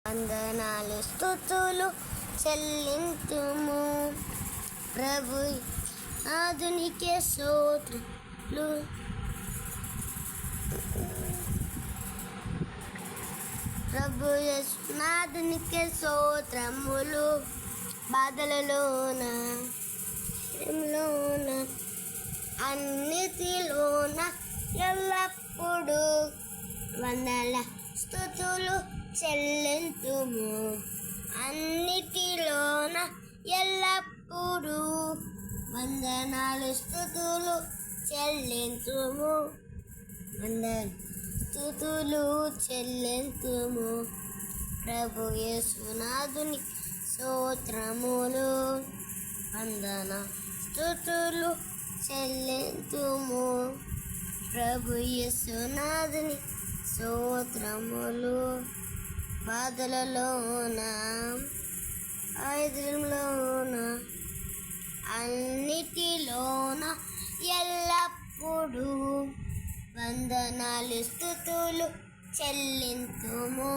వందనాలు స్తుతులు చెల్లింతుము ప్రభు ఆధునికే స్తోత్రులు. ప్రభు యేసునాథునికే స్తోత్రములు. బాధలలోన అన్నిటిలోన ఎల్లప్పుడూ వందల స్తుతులు చెల్లింతుము. అన్నిటిలోన ఎల్లప్పుడూ వందనాలు స్తుతులు చెల్లింతుము. స్తుతులు చెల్లింతుము ప్రభు యేసునాథుని స్తోత్రములు. వందన స్తుతులు చెల్లింతుము ప్రభు యేసునాథుని స్తోత్రములు. బాధలలోన ఆయుధంలోన అన్నిటిలోన ఎల్లప్పుడూ వందనాలు స్తుతులు చెల్లింతుము.